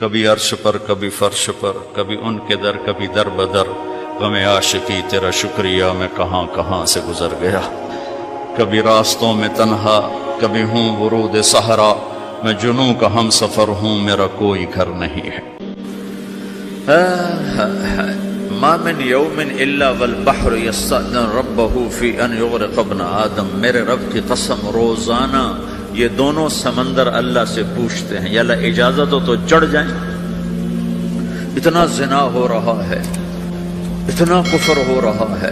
کبھی عرش پر کبھی فرش پر، کبھی ان کے در کبھی در بدر، غم عاشقی تیرا شکریہ میں کہاں کہاں سے گزر گیا، کبھی راستوں میں تنہا کبھی ہوں ورود صحرا، میں جنوں کا ہم سفر ہوں میرا کوئی گھر نہیں ہے۔ ما من یوم الا والبحر یستأذن ربہ فی ان یغرق ابن آدم، میرے رب کی قسم روزانہ یہ دونوں سمندر اللہ سے پوچھتے ہیں یا اللہ اجازت ہو تو چڑھ جائیں، اتنا زنا ہو رہا ہے، اتنا کفر ہو رہا ہے،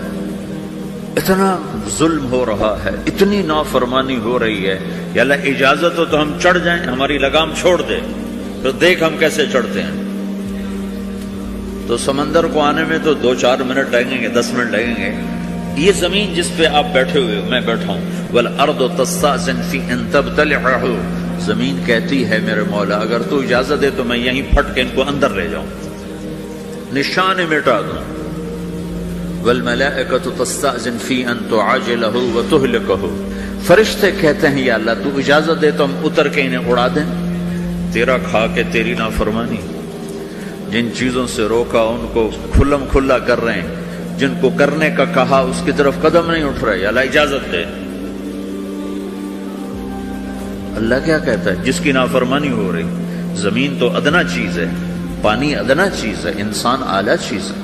اتنا ظلم ہو رہا ہے، اتنی نافرمانی ہو رہی ہے، یا اللہ اجازت ہو تو ہم چڑھ جائیں، ہماری لگام چھوڑ دے تو دیکھ ہم کیسے چڑھتے ہیں۔ تو سمندر کو آنے میں تو 2-4 منٹ لگیں گے، 10 منٹ لگیں گے۔ یہ زمین جس پہ آپ بیٹھے ہوئے ہو، میں بیٹھا ہوں، والارض تستأذن فی ان تبتلعہ، زمین کہتی ہے میرے مولا اگر تو اجازت دے تو میں یہیں پھٹ کے ان کو اندر لے جاؤں، نشان مٹا دوں۔ والملائکۃ تستأذن فی ان تعاجلہ وتہلکہ، فرشتے کہتے ہیں یا اللہ تو اجازت دے تو ہم اتر کے انہیں اڑا دیں، تیرا کھا کے تیری نافرمانی، جن چیزوں سے روکا ان کو کھلم کھلا کر رہے ہیں، جن کو کرنے کا کہا اس کی طرف قدم نہیں اٹھ رہے، یا اللہ اجازت دے۔ اللہ کیا کہتا ہے؟ جس کی نافرمانی ہو رہی، زمین تو ادنا چیز ہے، پانی ادنا چیز ہے، انسان اعلیٰ چیز ہے،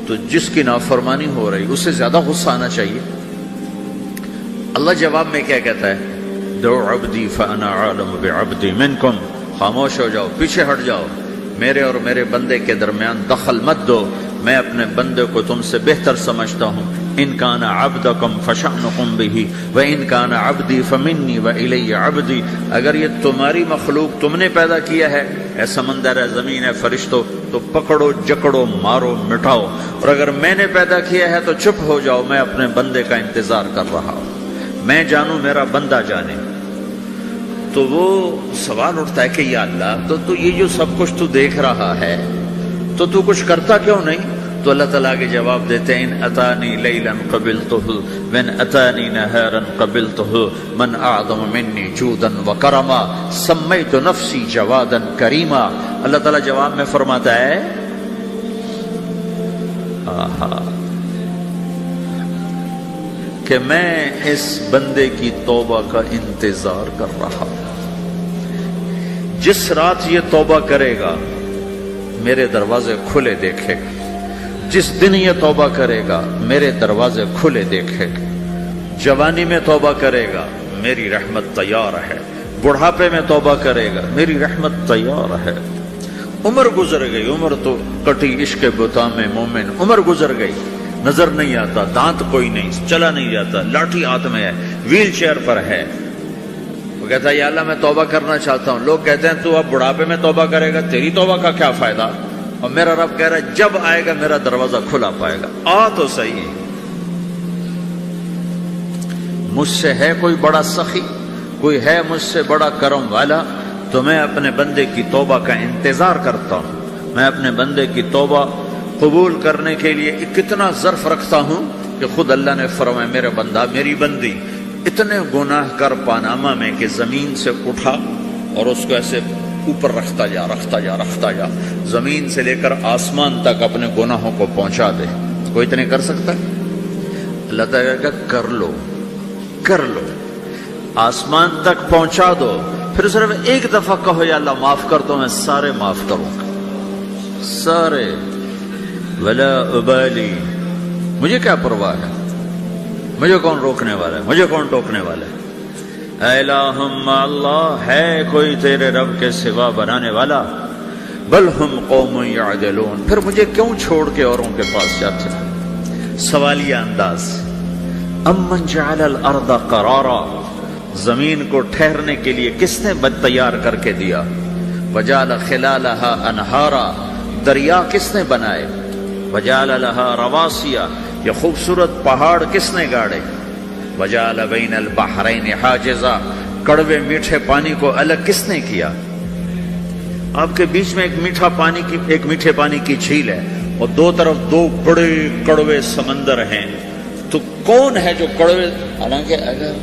تو جس کی نافرمانی ہو رہی اس سے زیادہ غصہ آنا چاہیے۔ اللہ جواب میں کیا کہتا ہے؟ دعو عبدی فانا عالم بعبدی منکم، خاموش ہو جاؤ، پیچھے ہٹ جاؤ، میرے اور میرے بندے کے درمیان دخل مت دو، میں اپنے بندے کو تم سے بہتر سمجھتا ہوں۔ ان کان عبدکم فشأنکم بہ وان کان عبدی فمنی والی عبدی، اگر یہ تمہاری مخلوق تم نے پیدا کیا ہے، اے سمندر ہے، زمین ہے، فرشتوں، تو پکڑو جکڑو مارو مٹاؤ، اور اگر میں نے پیدا کیا ہے تو چپ ہو جاؤ، میں اپنے بندے کا انتظار کر رہا ہوں، میں جانوں میرا بندہ جانے۔ تو وہ سوال اٹھتا ہے کہ یا اللہ تو یہ جو سب کچھ تو دیکھ رہا ہے تو کچھ کرتا کیوں نہیں؟ تو اللہ تعالیٰ کے جواب دیتے ہیں ان اتانی لیلا قبلتہ وان اتانی نہارا قبلتہ من اعظم منی جودا وکرما سمیت نفسی جوادا کریما۔ اللہ تعالیٰ جواب میں فرماتا ہے کہ میں اس بندے کی توبہ کا انتظار کر رہا ہوں، جس رات یہ توبہ کرے گا میرے دروازے کھلے دیکھے گا، جس دن یہ توبہ کرے گا میرے دروازے کھلے دیکھے گا، جوانی میں توبہ کرے گا میری رحمت تیار ہے، بڑھاپے میں توبہ کرے گا میری رحمت تیار ہے۔ عمر گزر گئی، عمر تو کٹی عشق بتا میں مومن، عمر گزر گئی، نظر نہیں آتا، دانت کوئی نہیں، چلا نہیں جاتا، لاٹھی ہاتھ میں ہے، ویل چیئر پر ہے، وہ کہتا ہے یا اللہ میں توبہ کرنا چاہتا ہوں۔ لوگ کہتے ہیں تو اب بڑھاپے میں توبہ کرے گا، تیری توبہ کا کیا فائدہ؟ اور میرا رب کہہ رہا ہے جب آئے گا میرا دروازہ کھلا پائے گا، آ تو صحیح۔ مجھ سے ہے کوئی بڑا سخی، کوئی ہے مجھ سے بڑا کرم والا، تو میں اپنے بندے کی توبہ کا انتظار کرتا ہوں، میں اپنے بندے کی توبہ قبول کرنے کے لیے کتنا ظرف رکھتا ہوں کہ خود اللہ نے فرمایا میرے بندہ میری بندی اتنے گناہ کر پاناما میں کہ زمین سے اٹھا اور اس کو ایسے اوپر رکھتا جا، زمین سے لے کر آسمان تک اپنے گناہوں کو پہنچا دے، کوئی اتنے کر سکتا ہے؟ اللہ تعالیٰ کا کر لو، آسمان تک پہنچا دو، پھر صرف ایک دفعہ کہو یا اللہ معاف کر دو، میں سارے معاف کروں گا، سارے، ولا ابالی، مجھے کیا پرواہ ہے، مجھے کون روکنے والا ہے، مجھے کون ٹوکنے والا ہے؟ اے الہم اللہ، ہے کوئی تیرے رب کے سوا بنانے والا؟ بل ہم قوم یعدلون، پھر مجھے کیوں چھوڑ کے اوروں کے پاس جاتے ہیں؟ سوالیہ انداز۔ امن جعل الارض قرارا، زمین کو ٹھہرنے کے لیے کس نے تیار کر کے دیا؟ وجعل خلالہا انہارا، دریا کس نے بنائے؟ وجعل لہا رواسیا، یہ خوبصورت پہاڑ کس نے گاڑے؟ وجعل بین البحرین حاجزا، کڑوے میٹھے پانی کو الگ کس نے کیا؟ آپ کے بیچ میں ایک میٹھے پانی کی جھیل ہے اور دو طرف دو بڑے کڑوے سمندر ہیں، تو کون ہے جو کڑوے؟ حالانکہ اگر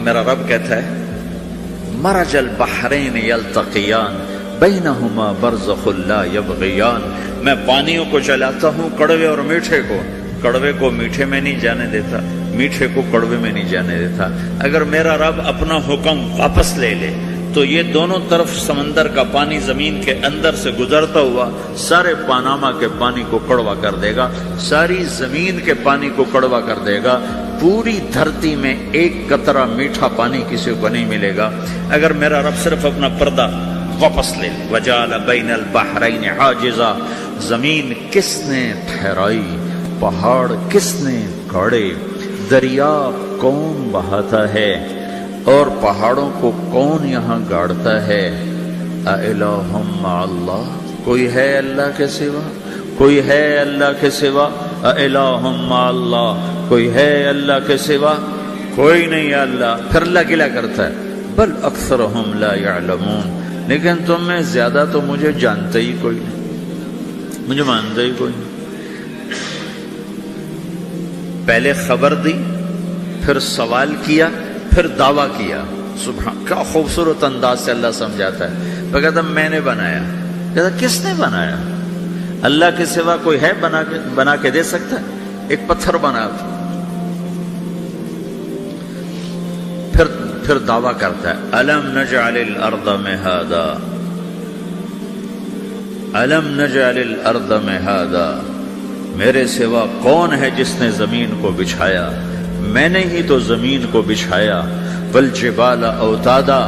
میرا رب کہتا ہے مرج البحرین یلتقیان بینہما برزخ لا یبغیان. میں پانیوں کو چلاتا ہوں، کڑوے اور میٹھے کو. کڑوے کو میٹھے میں نہیں جانے دیتا، میٹھے کو کڑوے میں نہیں جانے دیتا. اگر میرا رب اپنا حکم واپس لے لے تو یہ دونوں طرف سمندر کا پانی زمین کے اندر سے گزرتا ہوا سارے پاناما کے پانی کو کڑوا کر دے گا، ساری زمین کے پانی کو کڑوا کر دے گا. پوری دھرتی میں ایک قطرہ میٹھا پانی کسی کو نہیں ملے گا اگر میرا رب صرف اپنا پردہ واپس لے. وجعل بین البحرین حاجزا. زمین کس نے ٹھہرائی، پہاڑ کس نے گاڑے، دریا کون بہاتا ہے اور پہاڑوں کو کون یہاں گاڑتا ہے. اِلٰہٌ مع اللہ. کوئی ہے اللہ کے سوا؟ کوئی ہے اللہ کے سوا؟ اِلٰہٌ مع اللہ. کوئی ہے اللہ کے سوا؟ کوئی نہیں ہے اللہ. پھر اللہ گلہ کرتا ہے بل اکثرہم لا یعلمون. لیکن تم میں زیادہ تو مجھے جانتے ہی کوئی نہیں، مجھے مانتے ہی کوئی نہیں. پہلے خبر دی، پھر سوال کیا، پھر دعویٰ کیا. سبحان، کیا خوبصورت انداز سے اللہ سمجھاتا ہے. وہ کہتا میں نے بنایا. کہتا کس نے بنایا؟ اللہ کے سوا کوئی ہے بنا کے دے سکتا ہے؟ ایک پتھر بنا. پھر دعویٰ کرتا ہے الم نجعل الارض مہادا، الم نجعل الارض مہادا. میرے سوا کون ہے جس نے زمین کو بچھایا؟ میں نے ہی تو زمین کو بچھایا. والجبال اوتادا.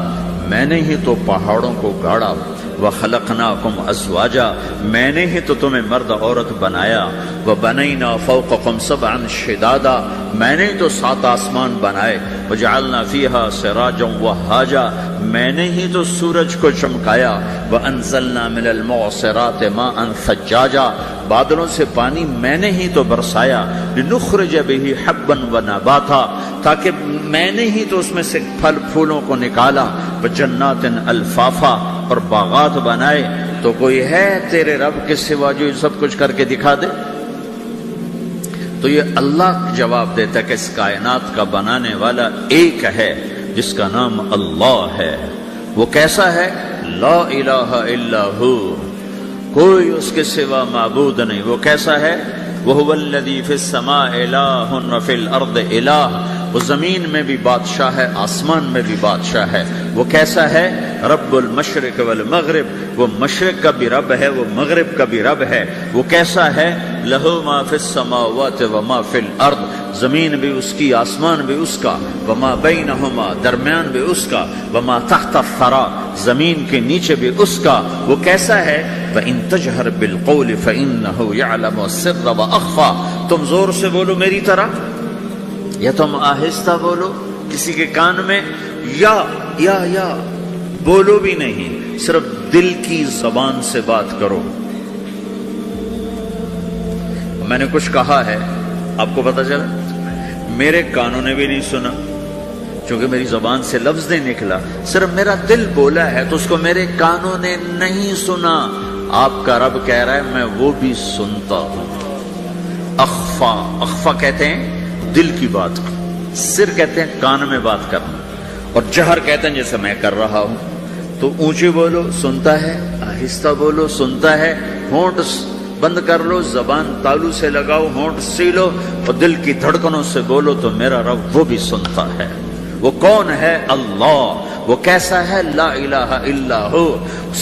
میں نے ہی تو پہاڑوں کو گاڑا. وخلقناکم ازواجا. میں نے ہی تو تمہیں مرد عورت بنایا. وبنینا فوقکم سبعا شدادا. میں نے ہی تو 7 آسمان بنائے. وجعلنا فیہا سراجا وہاجا. میں نے ہی تو سورج کو چمکایا. وانزلنا من المعصرات ماء ثجاجا. بادلوں سے پانی میں نے ہی تو برسایا. لنخرج به حبا ونباتا. تاکہ میں نے ہی تو اس میں سے پھل پھولوں کو نکالا. وجنات الفافا. اور باغات بنائے. تو کوئی ہے تیرے رب کے سوا جو سب کچھ کر کے دکھا دے؟ تو یہ اللہ جواب دیتا ہے کہ اس کائنات کا بنانے والا ایک ہے جس کا نام اللہ ہے. وہ کیسا ہے؟ لا الہ الا ہو. کوئی اس کے سوا معبود نہیں. وہ کیسا ہے؟ وَهُوَ الَّذِي فِي السَّمَاءِ إِلَٰهٌ وَفِي الْأَرْضِ إِلَٰهٌ. وہ زمین میں بھی بادشاہ ہے، آسمان میں بھی بادشاہ ہے. وہ کیسا ہے؟ رب المشرق والمغرب. وہ مشرق کا بھی رب ہے، وہ مغرب کا بھی رب ہے. وہ کیسا ہے؟ لَهُ مَا فِي السَّمَاوَاتِ وَمَا فِي الْأَرْضِ. زمین بھی اس کی، آسمان بھی اس کا. وَمَا بَيْنَهُمَا. درمیان بھی اس کا. وَمَا تَحْتَ الثَّرَىٰ. زمین کے نیچے بھی اس کا. وہ کیسا ہے؟ وَإِن تَجْهَرْ بِالْقَوْلِ فَإِنَّهُ يَعْلَمُ السِّرَّ وَأَخْفَىٰ. تم زور سے بولو میری طرح یا تم آہستہ بولو کسی کے کان میں، یا بولو بھی نہیں، صرف دل کی زبان سے بات کرو. میں نے کچھ کہا ہے، آپ کو پتہ چلا؟ میرے کانوں نے بھی نہیں سنا چونکہ میری زبان سے لفظ نہیں نکلا. صرف میرا دل بولا ہے تو اس کو میرے کانوں نے نہیں سنا. آپ کا رب کہہ رہا ہے میں وہ بھی سنتا ہوں. اخفا. اخفا کہتے ہیں دل کی بات. سر کہتے ہیں کان میں بات کرنا. اور جہر کہتے ہیں جیسے میں کر رہا ہوں. تو اونچی بولو سنتا ہے، آہستہ بولو سنتا ہے. ہونٹ بند کر لو، زبان تالو سے لگاؤ، ہونٹ سیلو اور دل کی دھڑکنوں سے بولو تو میرا رب وہ بھی سنتا ہے. وہ کون ہے؟ اللہ. وہ کیسا ہے؟ لا الہ الا ہو.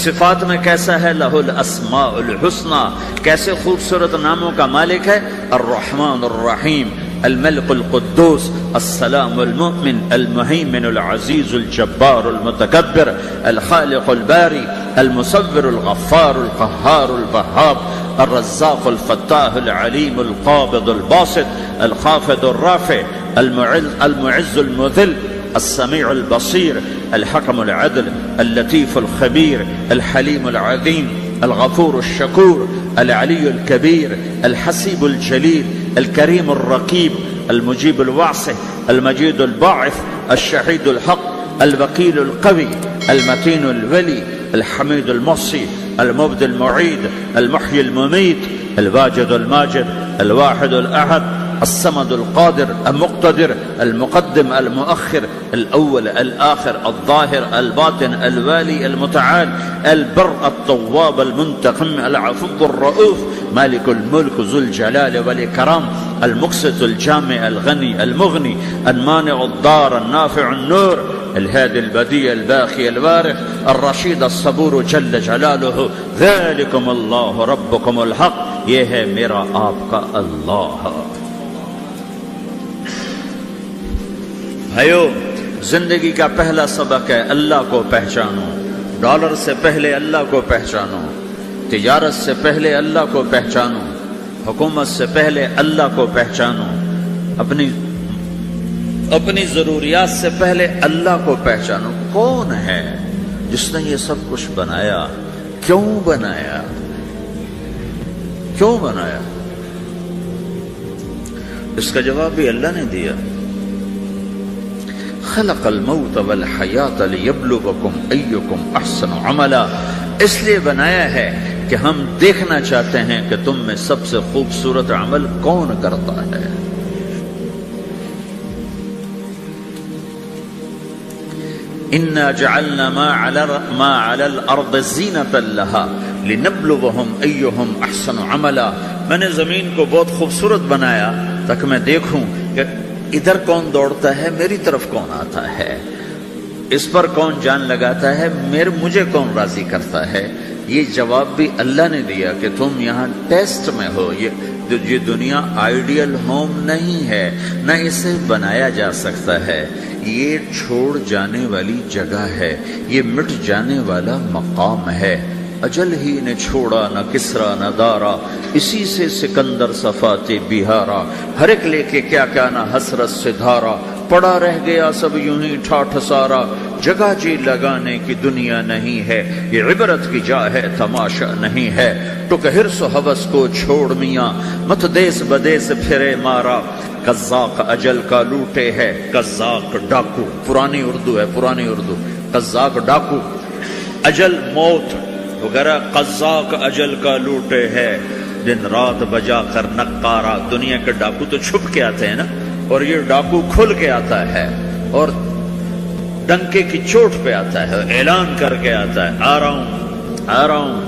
صفات میں کیسا ہے؟ لہ الاسماء الحسنی. کیسے خوبصورت ناموں کا مالک ہے؟ الرحمن الرحیم، الملك القدوس، السلام المؤمن، المهيمن العزيز الجبار المتكبر، الخالق الباري، المصور الغفار القهار الوهاب، الرزاق الفتاح العليم القابض الباسط، الخافض الرافع، المعز المذل، السميع البصير، الحكم العدل، اللطيف الخبير، الحليم العظيم، الغفور الشكور، العلي الكبير، الحسيب الجليل، الكريم الرقيب، المجيب الواسع، المجيد الباعث، الشهيد الحق، الوكيل القوي، المتين الولي، الحميد المحصي، المبدي المعيد، المحيي المميت، الواجد الماجد، الواحد الأحد، الصمد القادر المقتدر المقدم المؤخر الأول الآخر الظاهر الباطن الوالي المتعال البر التواب المنتقم العفو الرؤوف مالك الملك ذو الجلال والإكرام المقسط الجامع الغني المغني المانع الضار النافع النور الهادي البديع الباقي الوارث الرشيد الصبور جل جلالہ ذلكم اللہ ربکم الحق، یہ ہے میرا آپ کا اللہ۔ بھائیو، زندگی کا پہلا سبق ہے اللہ کو پہچانو۔ ڈالر سے پہلے اللہ کو پہچانو، تجارت سے پہلے اللہ کو پہچانو، حکومت سے پہلے اللہ کو پہچانو، اپنی ضروریات سے پہلے اللہ کو پہچانو۔ کون ہے جس نے یہ سب کچھ بنایا؟ کیوں بنایا؟ کیوں بنایا؟ اس کا جواب بھی اللہ نے دیا۔ خلق الموت والحیات لیبلوکم ایکم احسن عملا، اس لیے بنایا ہے کہ ہم دیکھنا چاہتے ہیں کہ تم میں سب سے خوبصورت عمل کون کرتا ہے۔ اِنَّا جَعَلْنَا مَا عَلَى الْأَرْضِ زِينَةً لَهَا لِنَبْلُوَهُمْ أَيُّهُمْ أَحْسَنُ عَمَلًا، میں نے زمین کو بہت خوبصورت بنایا تاکہ میں دیکھوں کہ ادھر کون دوڑتا ہے، میری طرف کون آتا ہے، اس پر کون جان لگاتا ہے، مجھے کون راضی کرتا ہے۔ یہ جواب بھی اللہ نے دیا کہ تم یہاں ٹیسٹ میں ہو۔ یہ دنیا آئیڈیل ہوم نہیں ہے، نہ اسے بنایا جا سکتا ہے۔ یہ چھوڑ جانے والی جگہ ہے، یہ مٹ جانے والا مقام ہے۔ اجل ہی نے چھوڑا نہ کسرا نہ دارا، اسی سے سکندر صفات بہارا، ہر ایک لے کے کیا کیا نہ حسرت سے دھارا، پڑا رہ گیا سب یوں ہی ٹھاٹھ سارا، جگہ جی لگانے کی دنیا نہیں ہے، یہ عبرت کی جا ہے تماشا نہیں ہے۔ ٹک حرص و حوث کو چھوڑ میاں، مت دیس بدیس پھرے مارا، قزاق اجل کا لوٹے ہے، قزاق ڈاکو، پرانی اردو ہے، پرانی اردو، قزاق ڈاکو، اجل موت وغیرہ، قزاق اجل کا لوٹے ہے، دن رات بجا کر نقارا۔ دنیا کے ڈاکو تو چھپ کے آتے ہیں نا، اور یہ ڈاکو کھل کے آتا ہے اور ڈنکے کی چوٹ پہ آتا ہے، اعلان کر کے آتا ہے، آ رہا ہوں آ رہا ہوں۔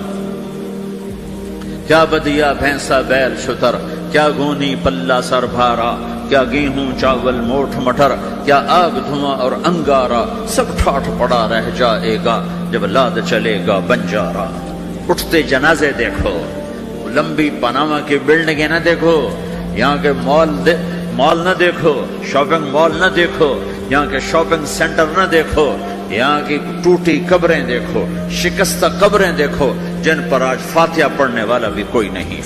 کیا بدیا بھینسا بیل شتر، کیا گونی پلہ سر بھارا، کیا گیہوں چاول موٹھ مٹر، کیا آگ دھواں اور انگارا، سب ٹھاٹھ پڑا رہ جائے گا جب لاد چلے گا بنجارا۔ اٹھتے جنازے دیکھو، لمبی پاناما کی بلڈنگیں نہ دیکھو، یہاں کے مال نہ دیکھو، شاپنگ مال نہ دیکھو، یہاں کے شاپنگ سینٹر نہ دیکھو، یہاں کی ٹوٹی قبریں دیکھو، شکستہ قبریں دیکھو، جن پر آج فاتحہ پڑھنے والا بھی کوئی نہیں۔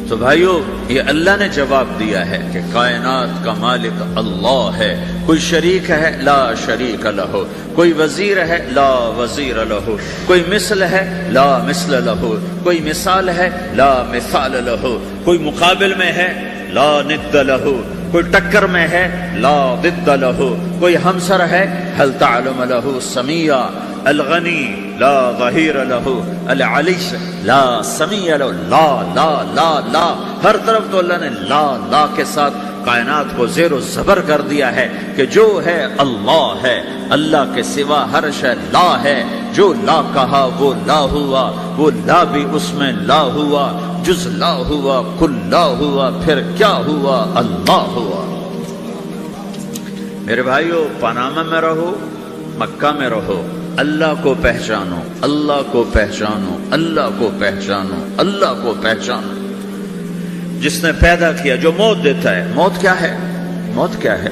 تو بھائیو، یہ اللہ نے جواب دیا ہے کہ کائنات کا مالک اللہ ہے، کوئی شریک ہے لا شریک لہ، کوئی وزیر ہے لا وزیر لہ، کوئی مثل ہے لا مثل لہ، کوئی مثال ہے لا مثال لہ، کوئی مقابل میں ہے لا ند لہ، کوئی ٹکر میں ہے لا ضد لہ، کوئی ہمسر ہے هل تعلم لہ سمیہ، الغنی لا ظہیر لہ، العلی لا سمیع لہ، لا لا لا لا، ہر طرف تو اللہ نے لا لا کے ساتھ کائنات کو زیر و زبر کر دیا ہے کہ جو ہے اللہ ہے، اللہ کے سوا ہر شے لا ہے۔ جو لا کہا وہ لا ہوا، وہ لا بھی اس میں لا ہوا، جز لا ہوا کل لا ہوا، پھر کیا ہوا؟ اللہ ہوا۔ میرے بھائیو، پاناما میں رہو، مکہ میں رہو، اللہ کو پہچانو، اللہ کو پہچانو، اللہ کو پہچانو، اللہ کو پہچانو۔ جس نے پیدا کیا، جو موت دیتا ہے، موت کیا ہے؟ موت کیا ہے؟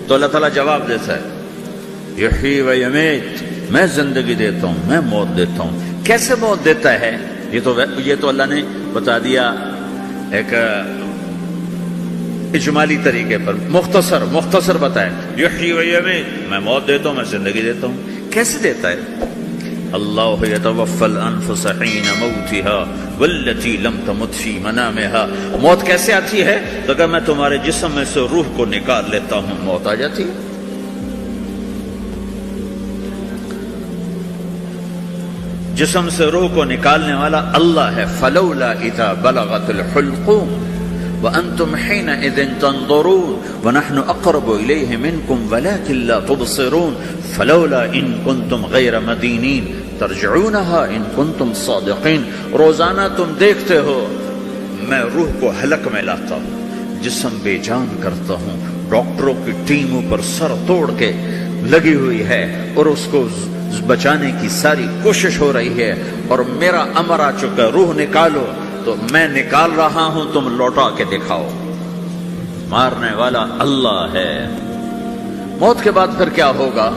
تو اللہ تعالیٰ جواب دیتا ہے، یحیی و یمیت، میں زندگی دیتا ہوں، میں موت دیتا ہوں۔ کیسے موت دیتا ہے؟ یہ تو اللہ نے بتا دیا ایک اجمالی طریقے پر، مختصر بتائے، یحیی و یمیت، میں موت دیتا ہوں، میں زندگی دیتا ہوں۔ کیسے دیتا ہے؟ اللہ یتوفی الانفس حین موتها والتی لم تمت فی منامها۔ موت کیسے آتی ہے؟ تو کہ میں تمہارے جسم میں سے روح کو نکال لیتا ہوں، موت آ جاتی ہے۔ جسم سے روح کو نکالنے والا اللہ ہے. فلولا اذا بلغت الحلقوم وانتم حينئذ تنظرون ونحن اقرب اليه منكم ولكن لا تبصرون فلولا ان كنتم غير مدينين ترجعونها ان كنتم صادقين. روزانہ تم دیکھتے ہو میں روح کو حلق میں لاتا ہوں, جسم بے جان کرتا ہوں, ڈاکٹروں کی ٹیم اوپر سر توڑ کے لگی ہوئی ہے اور اس کو بچانے کی ساری کوشش ہو رہی ہے, اور میرا امر آ چکا, روح نکالو, تو میں نکال رہا ہوں, تم لوٹا کے دکھاؤ. مارنے والا اللہ ہے. موت کے بعد پھر کیا ہوگا؟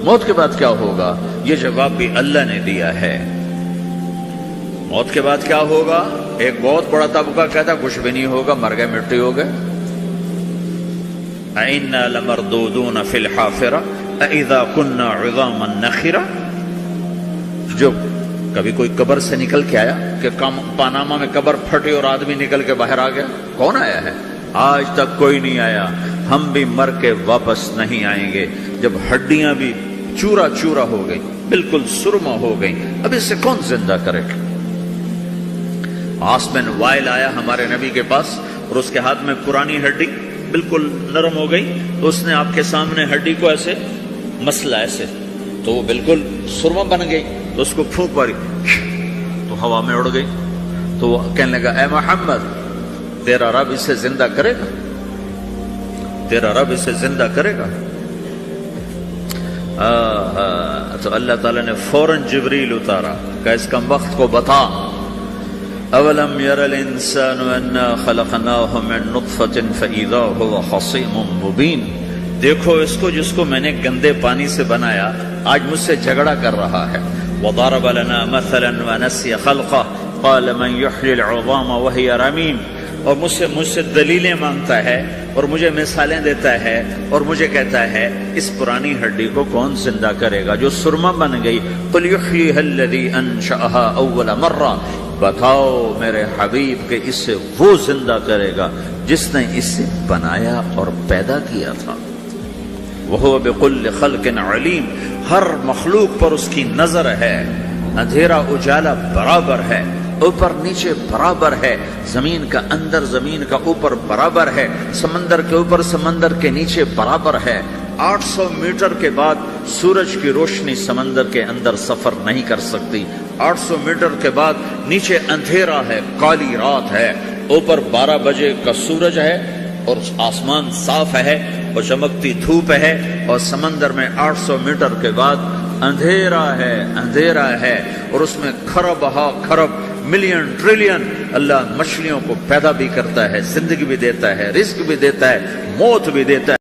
موت کے بعد کیا ہوگا؟ یہ جواب بھی اللہ نے دیا ہے. موت کے بعد کیا ہوگا؟ ایک بہت بڑا طبقہ کہتا کچھ بھی نہیں ہوگا, مر گئے, مٹی ہو گئے. اِنَّا لَمَرْدُودُونَ فِي الْحَافِرَةِ اَإِذَا كُنَّا عِظَامًا نَخِرَةً. جو کبھی کوئی قبر سے نکل کے آیا کہ پاناما میں قبر پھٹی اور آدمی نکل کے باہر آ گیا؟ کون آیا ہے؟ آج تک کوئی نہیں آیا. ہم بھی مر کے واپس نہیں آئیں گے. جب ہڈیاں بھی چورا چورا ہو گئی, بالکل سرما ہو گئی, اب اس سے کون زندہ کرے گا؟ عاص بن وائل آیا ہمارے نبی کے پاس اور اس کے ہاتھ میں پرانی ہڈی بالکل نرم ہو گئی, تو اس نے آپ کے سامنے ہڈی کو ایسے مسلا, ایسے, تو وہ بالکل سرما بن گئی. تو اس کو پھونک ماری تو ہوا میں اڑ گئی. تو وہ کہنے لگا, اے محمد, تیرا رب اسے زندہ کرے گا؟ تیرا رب اسے زندہ کرے گا؟ تو اللہ تعالیٰ نے فوراً جبریل اتارا کہ اس کم وقت کو بتا, اولم یر الانسان انا خلقناہ من نطفۃ فاذا هو خصیم مبین. دیکھو اس کو جس کو میں نے گندے پانی سے بنایا, آج مجھ سے جھگڑا کر رہا ہے. وضرب لنا مثلا ونسی خلقہ قال من یحیی العظام وہی رمیم. اور مجھ سے دلیلیں مانگتا ہے اور مجھے مثالیں دیتا ہے اور مجھے کہتا ہے اس پرانی ہڈی کو کون زندہ کرے گا جو سرما بن گئی. قل یحییھا الذی انشأھا اول مرہ. بتاؤ میرے حبیب کہ اسے وہ زندہ کرے گا جس نے اسے بنایا اور پیدا کیا تھا. وہو بکل خلق علیم. ہر مخلوق پر اس کی نظر ہے. اندھیرا اجالا برابر ہے, اوپر نیچے برابر ہے, زمین کا اندر زمین کا اوپر برابر ہے, سمندر کے اوپر سمندر کے نیچے برابر ہے. 800 میٹر کے بعد سورج کی روشنی سمندر کے اندر سفر نہیں کر سکتی. 800 میٹر کے بعد نیچے اندھیرا ہے, کالی رات ہے, اوپر 12 بجے کا سورج ہے اور آسمان صاف ہے اور چمکتی دھوپ ہے, اور سمندر میں 800 میٹر کے بعد اندھیرا ہے, اندھیرا ہے, اور اس میں کھرب ہا کھرب ملین ٹریلین اللہ مچھلیوں کو پیدا بھی کرتا ہے, زندگی بھی دیتا ہے, رزق بھی دیتا ہے, موت بھی دیتا ہے.